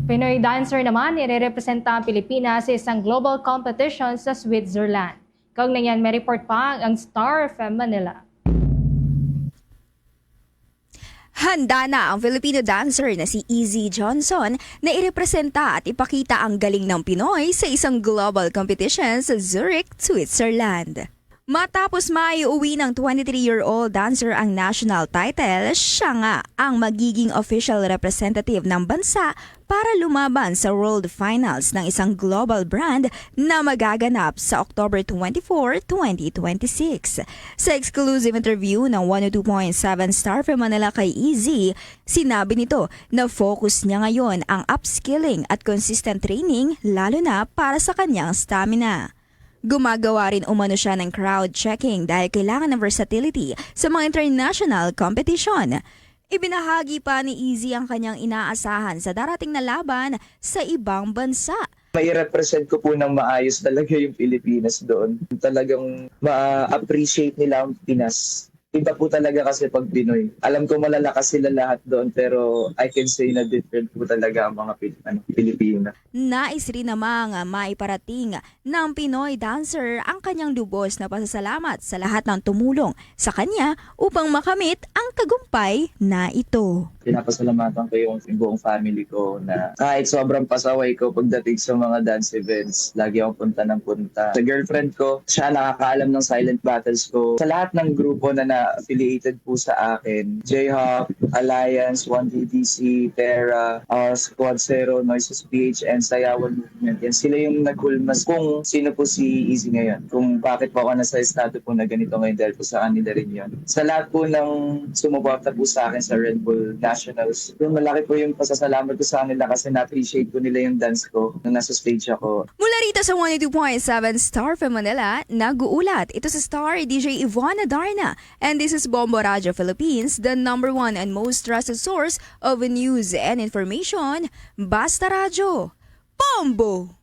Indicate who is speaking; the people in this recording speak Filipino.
Speaker 1: Pinoy dancer naman irerepresenta ang Pilipinas sa isang global competition sa Switzerland. Kaugnay niyan, may report pa ang Star FM Manila.
Speaker 2: Handa na ang Filipino dancer na si Easy Johnson na irepresenta at ipakita ang galing ng Pinoy sa isang global competition sa Zurich, Switzerland. Matapos maiuwi ng 23-year-old dancer ang national title, siya nga ang magiging official representative ng bansa para lumaban sa World Finals ng isang global brand na magaganap sa October 24, 2026. Sa exclusive interview ng 102.7 Star FM Manila kay Easy, sinabi nito na focus niya ngayon ang upskilling at consistent training lalo na para sa kanyang stamina. Gumagawa rin umano siya ng crowd checking dahil kailangan ng versatility sa mga international competition. Ibinahagi pa ni Easy ang kanyang inaasahan sa darating na laban sa ibang bansa.
Speaker 3: May represent ko po ng maayos talaga yung Pilipinas doon. Talagang ma-appreciate nila ang Pinas. Iba po talaga kasi pag Pinoy. Alam ko malalakas sila lahat doon pero I can say na different po talaga ang mga Pilipina.
Speaker 2: Nais rin namang maiparating ng Pinoy dancer ang kanyang lubos na pasasalamat sa lahat ng tumulong sa kanya upang makamit ang tagumpay na ito.
Speaker 3: Pinapasalamatan ko yung buong family ko na kahit sobrang pasaway ko pagdating sa mga dance events, lagi akong punta ng punta. Sa girlfriend ko, siya nakakaalam ng silent battles ko. Sa lahat ng grupo na affiliated po sa akin, J-Hop, Alliance, 1DDC, Terra, Squad Zero, Noises PH, and Sayawan Movement. Yan sila yung naghulmas kung sino po si Easy ngayon. Kung bakit po ako nasa estado po na ganito ngayon dahil po sa kanila rin yun. Sa lahat po ng sumuporta po sa akin sa Red Bull Nationals, yung malaki po yung pasasalamat ko sa kanila kasi na-appreciate ko nila yung dance ko nung nasa stage ako.
Speaker 2: Mula rito sa 102.7 Star FM Manila, nag-uulat ito sa Star DJ Ivana Darna. And this is Bombo Radio Philippines, the #1 and most trusted source of news and information. Basta Radio, Bombo!